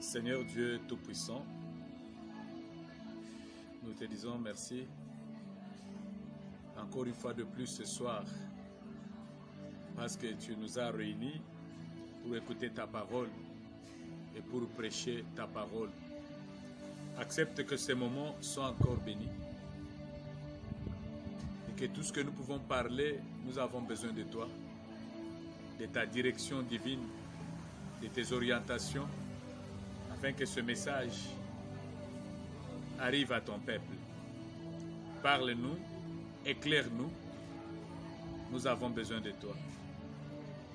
Seigneur Dieu Tout-Puissant, nous te disons merci encore une fois de plus ce soir parce que tu nous as réunis pour écouter ta parole et pour prêcher ta parole. Accepte que ces moments soient encore bénis et que tout ce que nous pouvons parler, nous avons besoin de toi, de ta direction divine, de tes orientations, afin que ce message arrive à ton peuple. Parle-nous, éclaire-nous, nous avons besoin de toi.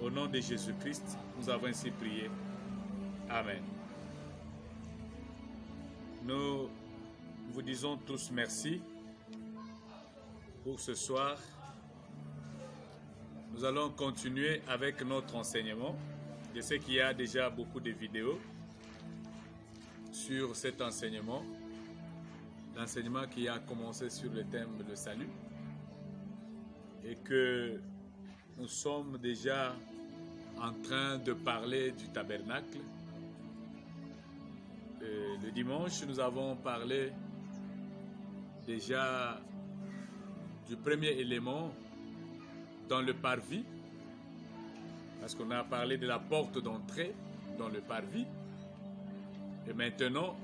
Au nom de Jésus-Christ, nous avons ainsi prié. Amen. Nous vous disons tous merci pour ce soir. Nous allons continuer avec notre enseignement. Je sais qu'il y a déjà beaucoup de vidéos sur cet enseignement. L'enseignement qui a commencé sur le thème de salut. Et que nous sommes déjà en train de parler du tabernacle. Le dimanche, nous avons parlé déjà du premier élément dans le parvis, parce qu'on a parlé de la porte d'entrée dans le parvis. Et maintenant,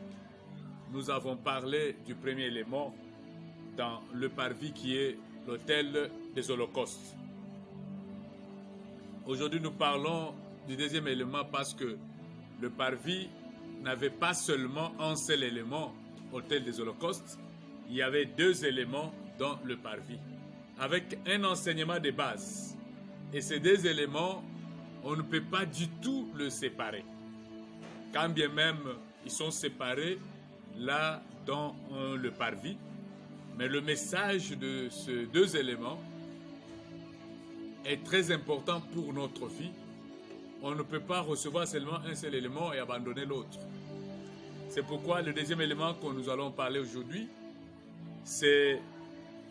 nous avons parlé du premier élément dans le parvis qui est l'autel des holocaustes. Aujourd'hui, nous parlons du deuxième élément parce que le parvis n'avait pas seulement un seul élément, autel des holocaustes, il y avait deux éléments dans le parvis, avec un enseignement de base. Et ces deux éléments, on ne peut pas du tout le séparer. Quand bien même ils sont séparés là dans le parvis, mais le message de ces deux éléments est très important pour notre vie. On ne peut pas recevoir seulement un seul élément et abandonner l'autre. C'est pourquoi le deuxième élément que nous allons parler aujourd'hui, c'est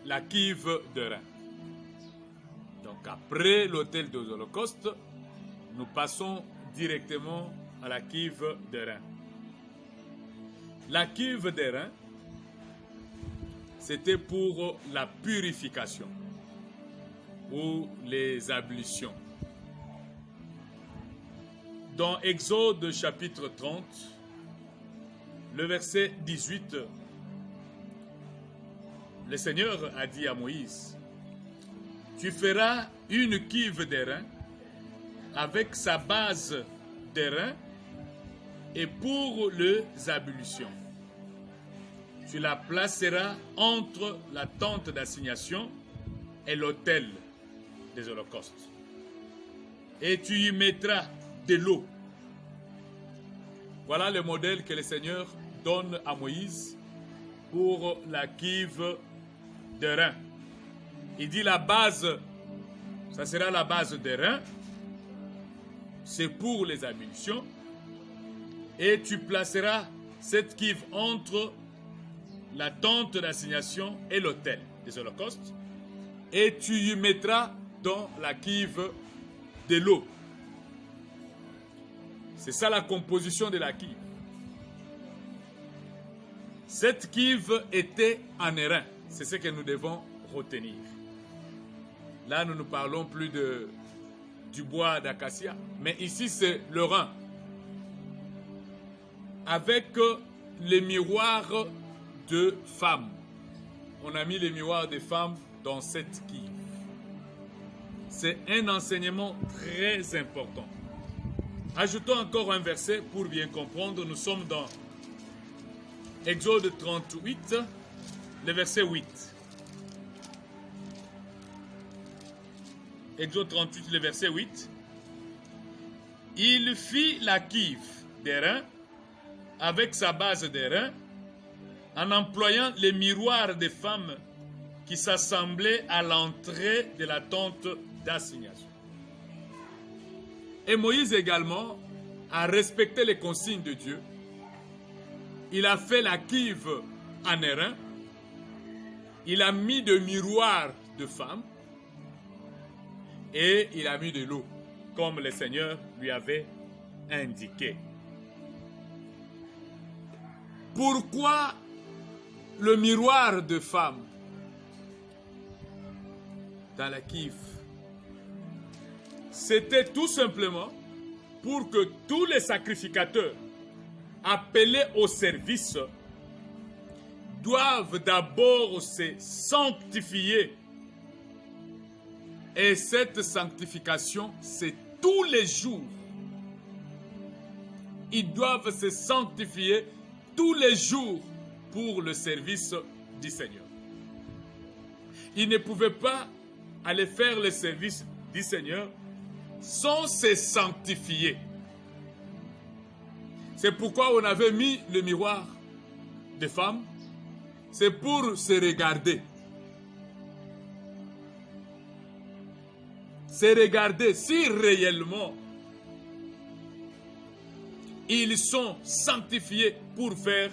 la cuve de rein. Donc après l'autel des holocaustes, nous passons directement à la cuve de rein. La cuve de rein, c'était pour la purification ou les ablutions. Dans Exode chapitre 30, le verset 18, le Seigneur a dit à Moïse, « Tu feras une cuve d'airain avec sa base d'airain et pour les ablutions. Tu la placeras entre la tente d'assignation et l'autel des holocaustes. Et tu y mettras de l'eau. » Voilà le modèle que le Seigneur donne à Moïse pour la cuve de rein. Il dit la base, ça sera la base de rein, c'est pour les ablutions, et tu placeras cette cuve entre la tente d'assignation et l'autel des holocaustes, et tu y mettras dans la cuve de l'eau. C'est ça la composition de la cuve. Cette cuve était en airain. C'est ce que nous devons retenir. Là, nous ne parlons plus du bois d'acacia, mais ici, c'est le rein. Avec les miroirs de femmes. On a mis les miroirs de femmes dans cette cuve. C'est un enseignement très important. Ajoutons encore un verset pour bien comprendre. Nous sommes dans Exode 38, le verset 8. Exode 38, le verset 8. Il fit la cuve d'airain avec sa base d'airain en employant les miroirs des femmes qui s'assemblaient à l'entrée de la tente d'assignation. Et Moïse également a respecté les consignes de Dieu. Il a fait la cuve en airain. Il a mis de miroirs de femmes. Et il a mis de l'eau, comme le Seigneur lui avait indiqué. Pourquoi le miroir de femme dans la cuve? C'était tout simplement pour que tous les sacrificateurs appelés au service doivent d'abord se sanctifier. Et cette sanctification, c'est tous les jours. Ils doivent se sanctifier tous les jours pour le service du Seigneur. Ils ne pouvaient pas aller faire le service du Seigneur sans se sanctifier. C'est pourquoi on avait mis le miroir des femmes. C'est pour se regarder. Se regarder si réellement ils sont sanctifiés pour faire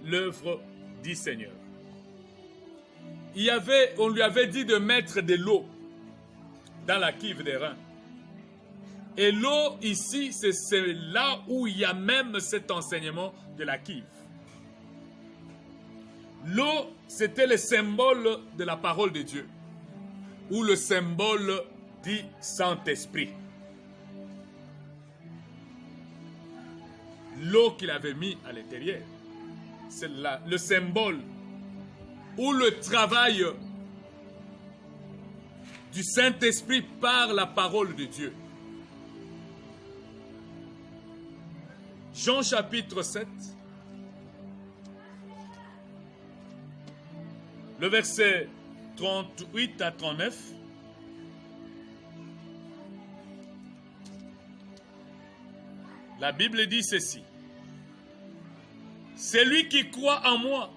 l'œuvre du Seigneur. On lui avait dit de mettre de l'eau dans la cuve des reins. Et l'eau ici, c'est là où il y a même cet enseignement de la cuve. L'eau, c'était le symbole de la parole de Dieu, ou le symbole du Saint-Esprit. L'eau qu'il avait mis à l'intérieur, c'est le symbole ou le travail du Saint-Esprit par la parole de Dieu. Jean chapitre 7, le verset 38 à 39. La Bible dit ceci. Celui qui croit en moi,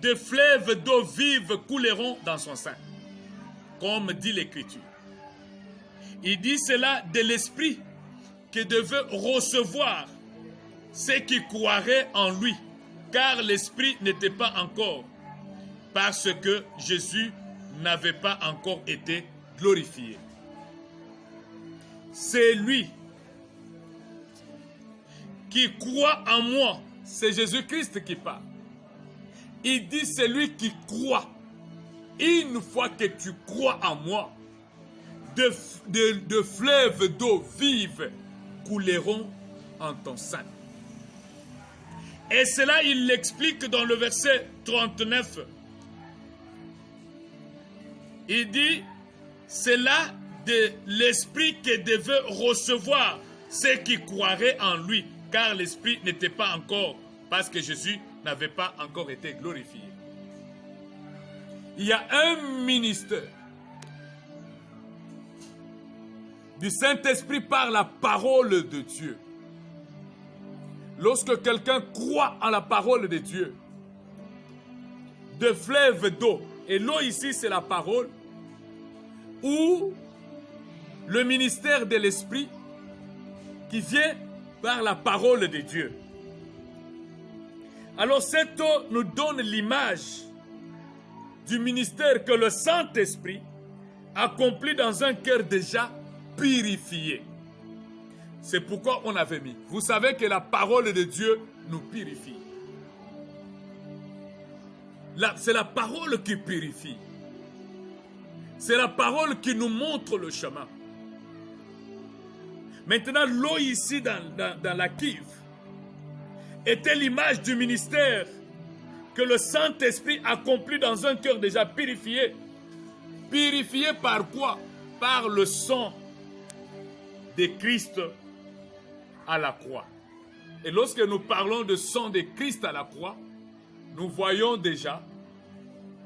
des fleuves d'eau vive couleront dans son sein, comme dit l'Écriture. Il dit cela de l'Esprit qui devait recevoir ceux qui croiraient en lui, car l'Esprit n'était pas encore, parce que Jésus n'avait pas encore été glorifié. C'est lui qui croit en moi, c'est Jésus-Christ qui parle. Il dit c'est lui qui croit. Une fois que tu crois en moi, de fleuves d'eau vive couleront en ton sein. Et cela, il l'explique dans le verset 39. Il dit, c'est là de l'Esprit qui devait recevoir ceux qui croiraient en lui, car l'Esprit n'était pas encore, parce que Jésus n'avait pas encore été glorifié. Il y a un ministère du Saint-Esprit par la parole de Dieu. Lorsque quelqu'un croit en la parole de Dieu, de fleuves d'eau, et l'eau ici c'est la parole, ou le ministère de l'Esprit qui vient par la parole de Dieu. Alors cette eau nous donne l'image du ministère que le Saint-Esprit accomplit dans un cœur déjà purifié. C'est pourquoi on avait mis. Vous savez que la parole de Dieu nous purifie. C'est la parole qui purifie. C'est la parole qui nous montre le chemin. Maintenant, l'eau ici dans la cuve était l'image du ministère que le Saint-Esprit accomplit dans un cœur déjà purifié. Purifié par quoi? Par le sang de Christ à la croix. Et lorsque nous parlons de sang de Christ à la croix, nous voyons déjà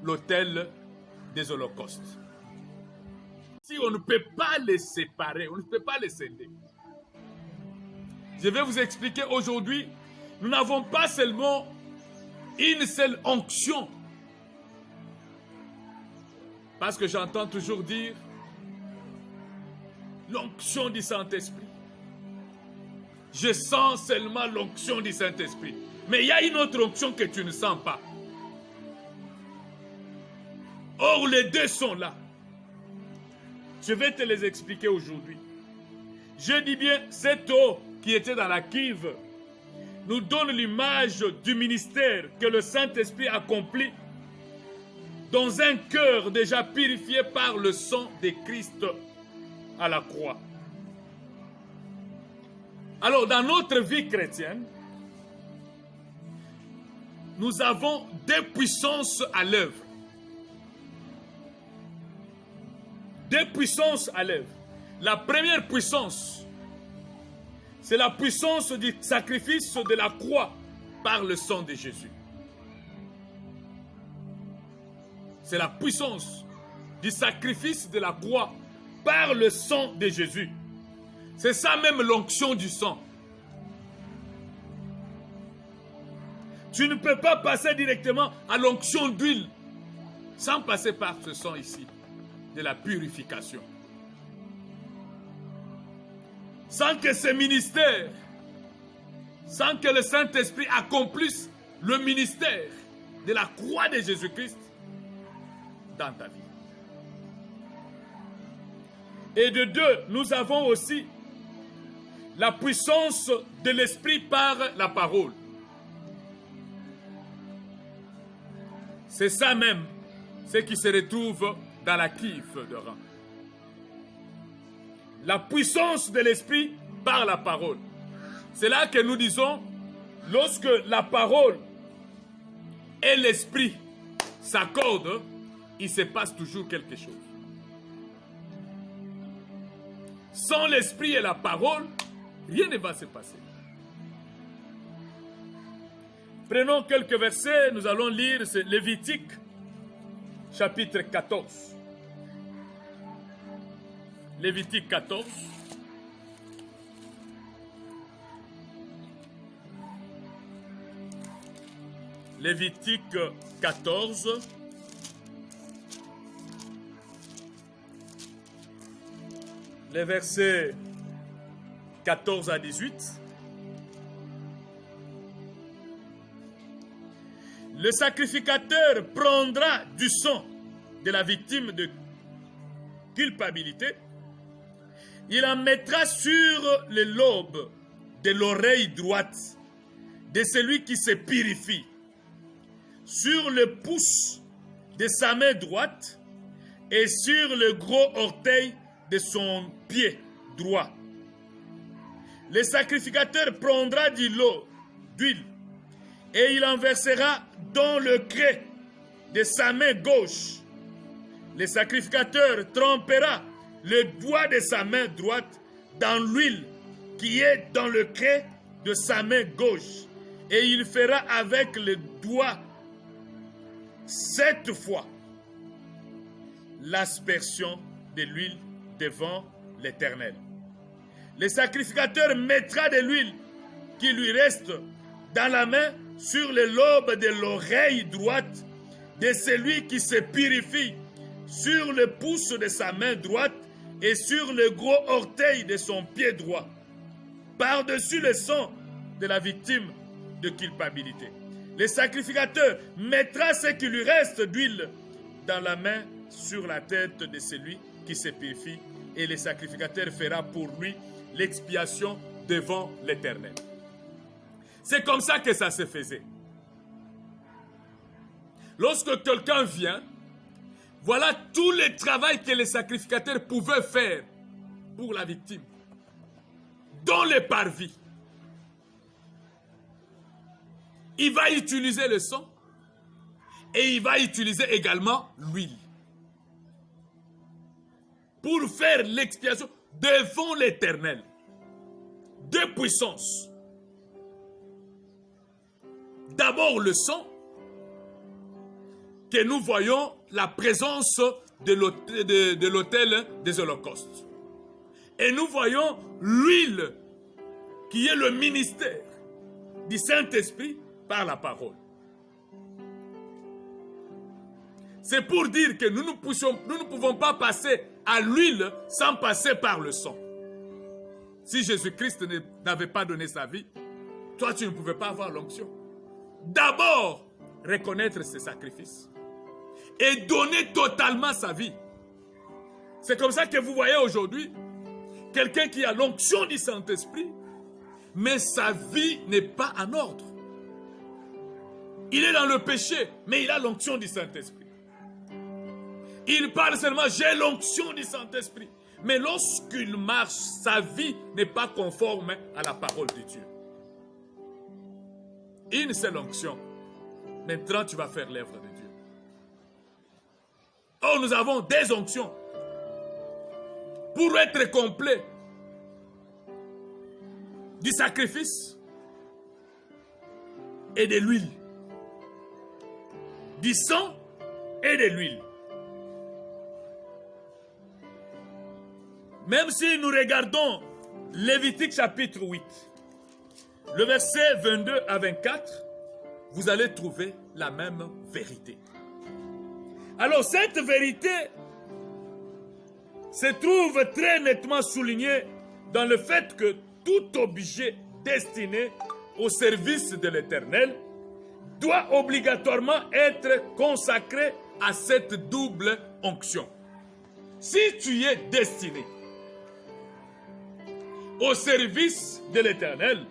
l'autel des holocaustes. Si on ne peut pas les séparer, on ne peut pas les scinder. Je vais vous expliquer aujourd'hui, nous n'avons pas seulement une seule onction. Parce que j'entends toujours dire l'onction du Saint-Esprit. Je sens seulement l'onction du Saint-Esprit. Mais il y a une autre onction que tu ne sens pas. Or, les deux sont là. Je vais te les expliquer aujourd'hui. Je dis bien, cette eau qui était dans la cuve nous donne l'image du ministère que le Saint-Esprit accomplit dans un cœur déjà purifié par le sang de Christ à la croix. Alors, dans notre vie chrétienne, nous avons deux puissances à l'œuvre. Deux puissances à l'œuvre. La première puissance, c'est la puissance du sacrifice de la croix par le sang de Jésus. C'est la puissance du sacrifice de la croix par le sang de Jésus. C'est ça même l'onction du sang. Tu ne peux pas passer directement à l'onction d'huile sans passer par ce sang ici, de la purification. Sans que ce ministère, sans que le Saint-Esprit accomplisse le ministère de la croix de Jésus-Christ dans ta vie. Et de deux, nous avons aussi la puissance de l'Esprit par la parole. C'est ça même, ce qui se retrouve dans la Kif de Reims. La puissance de l'Esprit par la parole. C'est là que nous disons, lorsque la parole et l'Esprit s'accordent, il se passe toujours quelque chose. Sans l'Esprit et la parole, rien ne va se passer. Prenons quelques versets, nous allons lire, c'est Lévitique, chapitre 14. Lévitique 14. Lévitique 14. Les versets 14 à 18. Le sacrificateur prendra du sang de la victime de culpabilité. Il en mettra sur le lobe de l'oreille droite de celui qui se purifie, sur le pouce de sa main droite et sur le gros orteil de son pied droit. Le sacrificateur prendra de l'eau, d'huile, et il en versera dans le creux de sa main gauche. Le sacrificateur trempera le doigt de sa main droite dans l'huile qui est dans le creux de sa main gauche, et il fera avec le doigt 7 fois l'aspersion de l'huile devant l'Éternel. Le sacrificateur mettra de l'huile qui lui reste dans la main sur le lobe de l'oreille droite de celui qui se purifie, sur le pouce de sa main droite et sur le gros orteil de son pied droit, par-dessus le sang de la victime de culpabilité. Le sacrificateur mettra ce qui lui reste d'huile dans la main sur la tête de celui qui se purifie, et le sacrificateur fera pour lui l'expiation devant l'Éternel. C'est comme ça que ça se faisait. Lorsque quelqu'un vient, voilà tout le travail que les sacrificateurs pouvaient faire pour la victime, dans le parvis. Il va utiliser le sang et il va utiliser également l'huile pour faire l'expiation devant l'Éternel. Deux puissances. D'abord le sang, que nous voyons la présence de l'autel des holocaustes. Et nous voyons l'huile qui est le ministère du Saint-Esprit par la parole. C'est pour dire que nous ne pouvons pas passer à l'huile sans passer par le sang. Si Jésus-Christ n'avait pas donné sa vie, toi tu ne pouvais pas avoir l'onction. D'abord, reconnaître ses sacrifices et donner totalement sa vie. C'est comme ça que vous voyez aujourd'hui quelqu'un qui a l'onction du Saint-Esprit, mais sa vie n'est pas en ordre. Il est dans le péché, mais il a l'onction du Saint-Esprit. Il parle seulement, j'ai l'onction du Saint-Esprit. Mais lorsqu'il marche, sa vie n'est pas conforme à la parole de Dieu. Une seule onction. Maintenant, tu vas faire l'œuvre de Dieu. Or, nous avons des onctions. Pour être complet, du sacrifice et de l'huile. Du sang et de l'huile. Même si nous regardons Lévitique chapitre 8, le verset 22 à 24, vous allez trouver la même vérité. Alors cette vérité se trouve très nettement soulignée dans le fait que tout objet destiné au service de l'Éternel doit obligatoirement être consacré à cette double onction. Si tu es destiné au service de l'Éternel,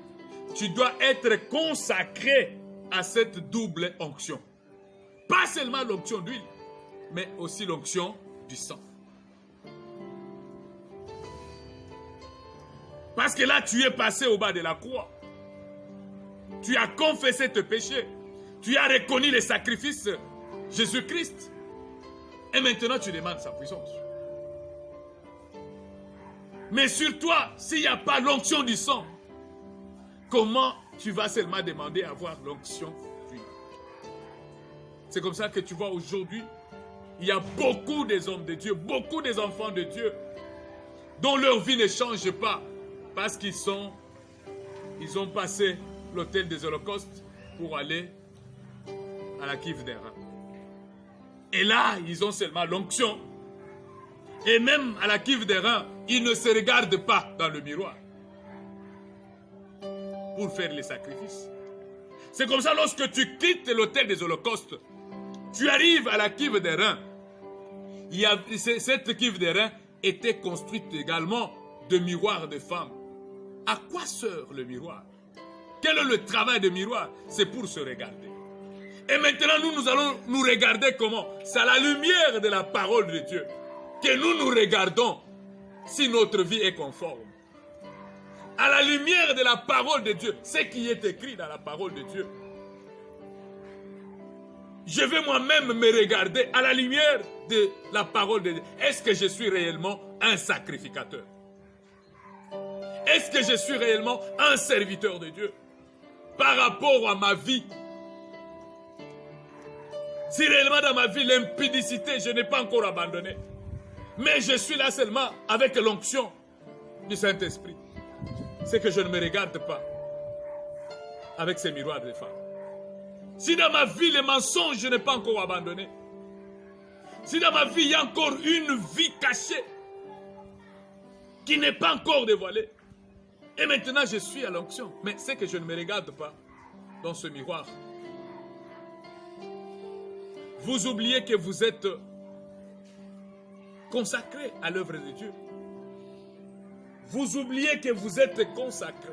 tu dois être consacré à cette double onction. Pas seulement l'onction d'huile, mais aussi l'onction du sang. Parce que là, tu es passé au bas de la croix. Tu as confessé tes péchés. Tu as reconnu les sacrifices de Jésus-Christ. Et maintenant, tu demandes sa puissance. Mais sur toi, s'il n'y a pas l'onction du sang, comment tu vas seulement demander à avoir l'onction d'huile? C'est comme ça que tu vois aujourd'hui, il y a beaucoup des hommes de Dieu, beaucoup des enfants de Dieu, dont leur vie ne change pas, parce qu'ils ont passé l'autel des holocaustes pour aller à la cuve des reins. Et là, ils ont seulement l'onction. Et même à la cuve des reins, ils ne se regardent pas dans le miroir pour faire les sacrifices. C'est comme ça, lorsque tu quittes l'autel des holocaustes, tu arrives à la cuve des reins. Cette cuve des reins était construite également de miroirs de femmes. À quoi sert le miroir? Quel est le travail du miroir? C'est pour se regarder. Et maintenant, nous allons nous regarder comment? C'est à la lumière de la parole de Dieu que nous regardons si notre vie est conforme. À la lumière de la parole de Dieu, ce qui est écrit dans la parole de Dieu. Je vais moi-même me regarder à la lumière de la parole de Dieu. Est-ce que je suis réellement un sacrificateur? Est-ce que je suis réellement un serviteur de Dieu par rapport à ma vie? Si réellement dans ma vie, l'impudicité, je n'ai pas encore abandonné. Mais je suis là seulement avec l'onction du Saint-Esprit. C'est que je ne me regarde pas avec ces miroirs de femmes. Si dans ma vie, les mensonges, je n'ai pas encore abandonné. Si dans ma vie, il y a encore une vie cachée qui n'est pas encore dévoilée. Et maintenant, je suis à l'onction. Mais c'est que je ne me regarde pas dans ce miroir. Vous oubliez que vous êtes consacré à l'œuvre de Dieu. Vous oubliez que vous êtes consacré.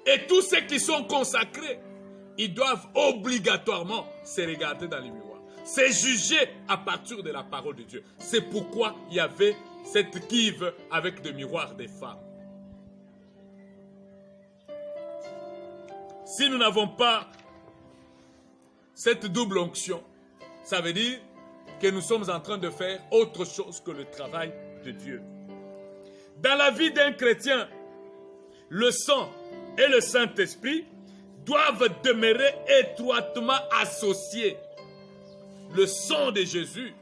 Et tous ceux qui sont consacrés, ils doivent obligatoirement se regarder dans les miroirs. Se juger à partir de la parole de Dieu. C'est pourquoi il y avait cette cuve avec des miroirs des femmes. Si nous n'avons pas cette double onction, ça veut dire que nous sommes en train de faire autre chose que le travail de Dieu. Dans la vie d'un chrétien, le sang et le Saint-Esprit doivent demeurer étroitement associés. Le sang de Jésus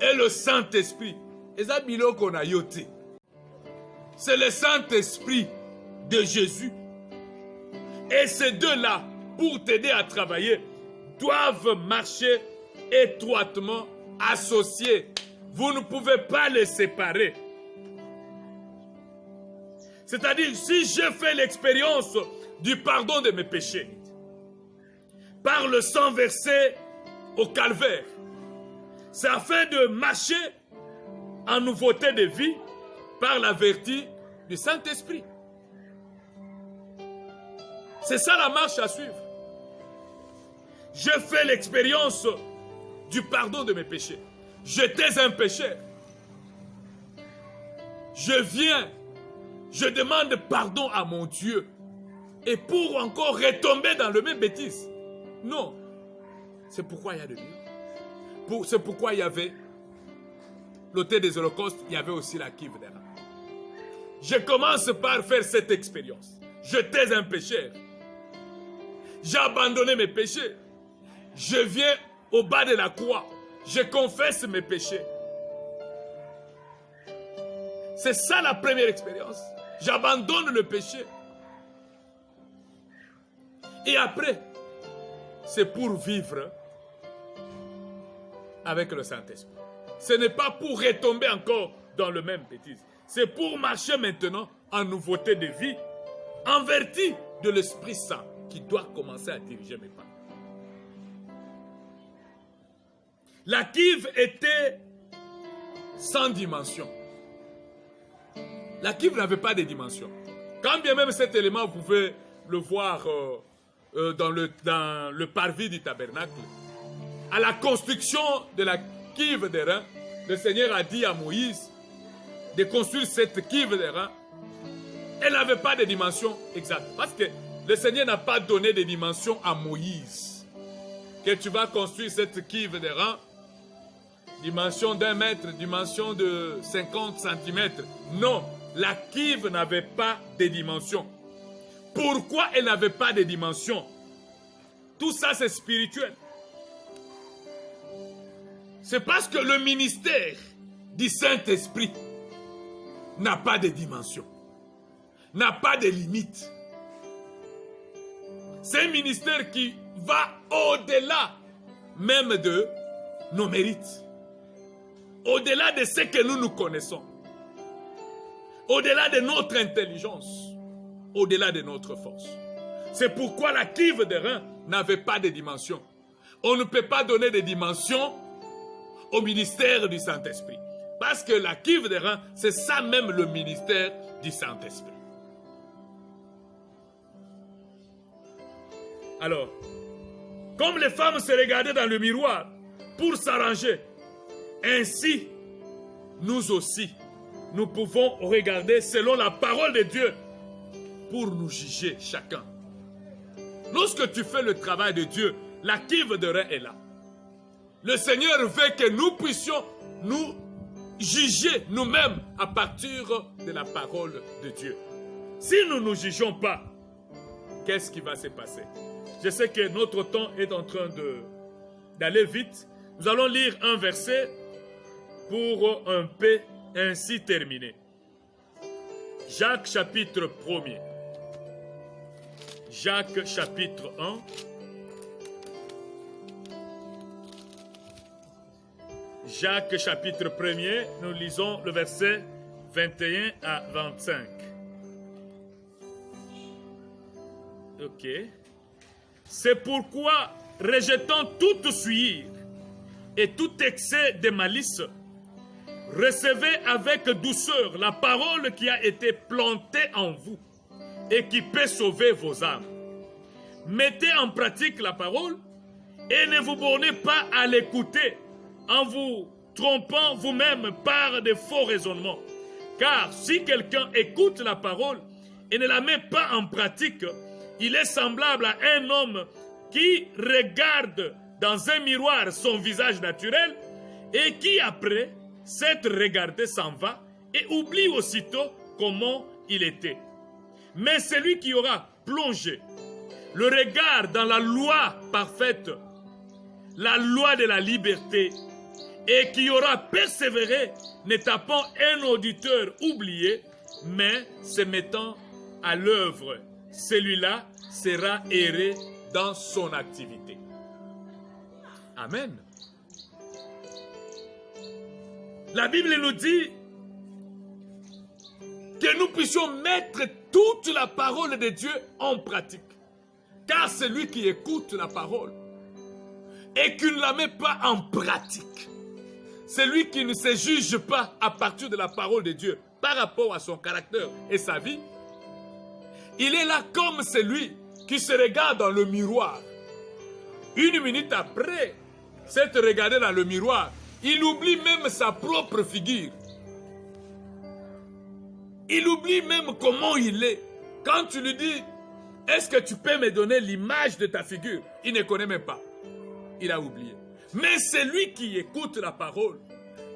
et le Saint-Esprit. C'est le Saint-Esprit de Jésus. Et ces deux-là, pour t'aider à travailler, doivent marcher étroitement associés. Vous ne pouvez pas les séparer. C'est-à-dire, si je fais l'expérience du pardon de mes péchés, par le sang versé au calvaire, c'est afin de marcher en nouveauté de vie par la vertu du Saint-Esprit. C'est ça la marche à suivre. Je fais l'expérience du pardon de mes péchés. J'étais un pécheur. Je viens, je demande pardon à mon Dieu. Et pour encore retomber dans le même bêtise. Non. C'est pourquoi il y a de Dieu. C'est pourquoi il y avait l'autel des holocaustes, il y avait aussi la cuve des reins. Je commence par faire cette expérience. J'étais un pécheur. J'ai abandonné mes péchés. Je viens au bas de la croix. Je confesse mes péchés. C'est ça la première expérience. J'abandonne le péché. Et après, c'est pour vivre avec le Saint-Esprit. Ce n'est pas pour retomber encore dans le même bêtise. C'est pour marcher maintenant en nouveauté de vie, en vertu de l'Esprit Saint qui doit commencer à diriger mes pas. La cuve était sans dimension. La cuve n'avait pas de dimension. Quand bien même cet élément, vous pouvez le voir dans le parvis du tabernacle, à la construction de la cuve des reins, le Seigneur a dit à Moïse de construire cette cuve des reins. Elle n'avait pas de dimension exacte. Parce que le Seigneur n'a pas donné de dimension à Moïse. Que tu vas construire cette cuve des reins, dimension d'1 mètre, dimension de 50 cm. Non, la cuve n'avait pas de dimension. Pourquoi elle n'avait pas de dimension? Tout ça, c'est spirituel. C'est parce que le ministère du Saint-Esprit n'a pas de dimension, n'a pas de limite. C'est un ministère qui va au-delà même de nos mérites, au-delà de ce que nous connaissons, au-delà de notre intelligence, au-delà de notre force. C'est pourquoi la cuve des reins n'avait pas de dimension. On ne peut pas donner de dimension au ministère du Saint-Esprit. Parce que la cuve des reins, c'est ça même le ministère du Saint-Esprit. Alors, comme les femmes se regardaient dans le miroir pour s'arranger, ainsi, nous aussi, nous pouvons regarder selon la parole de Dieu pour nous juger chacun. Lorsque tu fais le travail de Dieu, la cuve de reins est là. Le Seigneur veut que nous puissions nous juger nous-mêmes à partir de la parole de Dieu. Si nous ne nous jugeons pas, qu'est-ce qui va se passer? Je sais que notre temps est en train d'aller vite. Nous allons lire un verset pour un peu ainsi terminer. Jacques chapitre 1er. Jacques chapitre 1. Jacques chapitre 1er, nous lisons le verset 21 à 25. Ok. C'est pourquoi, rejetant toute souillure et tout excès de malice, recevez avec douceur la parole qui a été plantée en vous et qui peut sauver vos âmes. Mettez en pratique la parole et ne vous bornez pas à l'écouter en vous trompant vous-même par de faux raisonnements. Car si quelqu'un écoute la parole et ne la met pas en pratique, il est semblable à un homme qui regarde dans un miroir son visage naturel et qui, après s'être regardé, s'en va et oublie aussitôt comment il était. Mais celui qui aura plongé le regard dans la loi parfaite, la loi de la liberté, et qui aura persévéré, n'étant pas un auditeur oublié, mais se mettant à l'œuvre, celui-là sera erré dans son activité. Amen. La Bible nous dit que nous puissions mettre toute la parole de Dieu en pratique. Car celui qui écoute la parole et qui ne la met pas en pratique, celui qui ne se juge pas à partir de la parole de Dieu par rapport à son caractère et sa vie, il est là comme celui qui se regarde dans le miroir. Une minute après s'être regardé dans le miroir, il oublie même sa propre figure. Il oublie même comment il est. Quand tu lui dis, est-ce que tu peux me donner l'image de ta figure? Il ne connaît même pas. Il a oublié. Mais c'est lui qui écoute la parole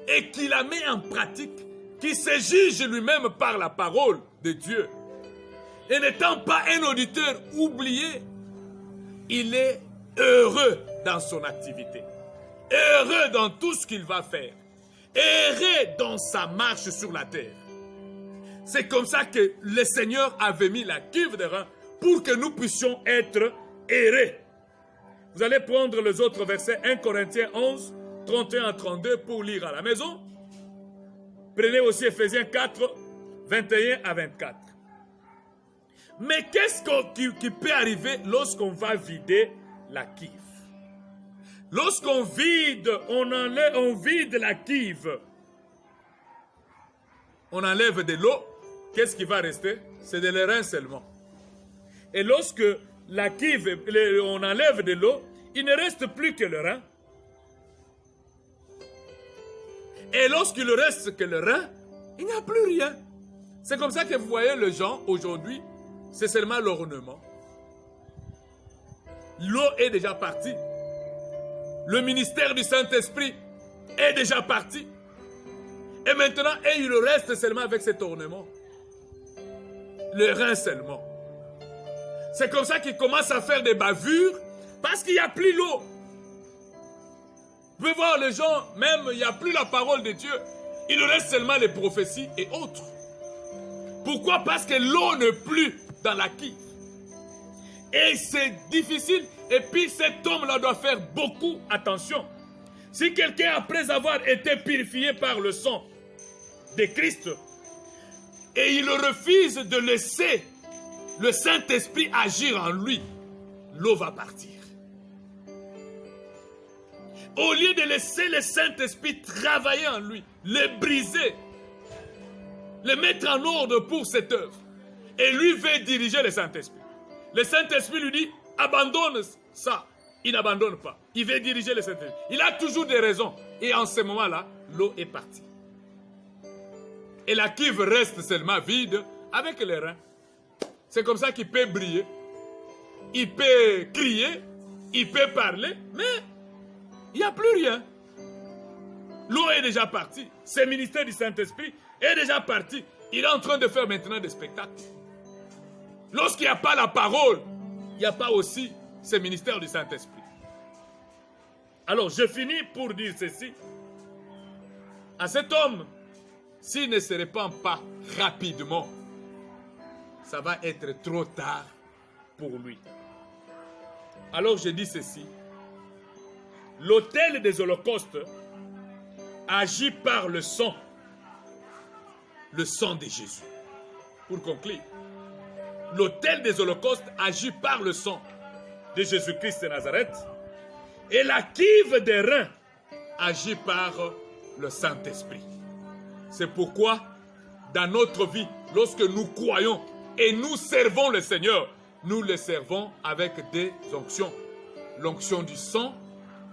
et qui la met en pratique, qui se juge lui-même par la parole de Dieu. Et n'étant pas un auditeur oublié, il est heureux dans son activité, heureux dans tout ce qu'il va faire, heureux dans sa marche sur la terre. C'est comme ça que le Seigneur avait mis la cuve de rein pour que nous puissions être heureux. Vous allez prendre les autres versets, 1 Corinthiens 11, 31 à 32 pour lire à la maison. Prenez aussi Ephésiens 4, 21 à 24. Mais qu'est-ce qui peut arriver lorsqu'on va vider la cuve? Lorsqu'on vide, on vide la cuve, on enlève de l'eau, qu'est-ce qui va rester? C'est de l'airain seulement. Et lorsque la cuve, on enlève de l'eau, il ne reste plus que le rein. Et lorsqu'il ne reste que le rein, il n'y a plus rien. C'est comme ça que vous voyez les gens aujourd'hui, c'est seulement l'ornement. L'eau est déjà partie. Le ministère du Saint-Esprit est déjà parti. Et maintenant, il reste seulement avec cet ornement. Le rein seulement. C'est comme ça qu'il commence à faire des bavures parce qu'il n'y a plus l'eau. Vous pouvez voir les gens, même il n'y a plus la parole de Dieu. Il reste seulement les prophéties et autres. Pourquoi? Parce que l'eau n'est plus dans la cuve. Et c'est difficile. Et puis cet homme-là doit faire beaucoup attention. Si quelqu'un, après avoir été purifié par le sang de Christ, et il refuse de laisser le Saint-Esprit agir en lui, l'eau va partir. Au lieu de laisser le Saint-Esprit travailler en lui, le briser, le mettre en ordre pour cette œuvre, et lui veut diriger le Saint-Esprit. Le Saint-Esprit lui dit, abandonne ça. Il n'abandonne pas. Il veut diriger le Saint-Esprit. Il a toujours des raisons. Et en ce moment-là, l'eau est partie. Et la cuve reste seulement vide avec les reins. C'est comme ça qu'il peut briller. Il peut crier. Il peut parler. Mais il n'y a plus rien. L'eau est déjà partie. Ce ministère du Saint-Esprit est déjà parti. Il est en train de faire maintenant des spectacles. Lorsqu'il n'y a pas la parole, il n'y a pas aussi ce ministère du Saint-Esprit. Alors, je finis pour dire ceci. À cet homme, s'il ne se répand pas rapidement, ça va être trop tard pour lui. Alors, je dis ceci. L'autel des holocaustes agit par le sang de Jésus. Pour conclure, l'autel des holocaustes agit par le sang de Jésus-Christ de Nazareth et la cuve des reins agit par le Saint-Esprit. C'est pourquoi, dans notre vie, lorsque nous croyons et nous servons le Seigneur, nous le servons avec des onctions. L'onction du sang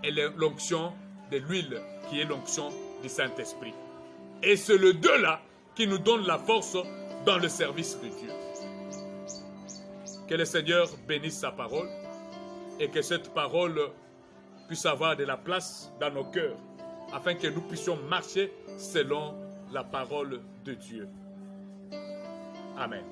et l'onction de l'huile, qui est l'onction du Saint-Esprit. Et c'est le deux-là qui nous donne la force dans le service de Dieu. Que le Seigneur bénisse sa parole et que cette parole puisse avoir de la place dans nos cœurs afin que nous puissions marcher selon la parole de Dieu. Amen.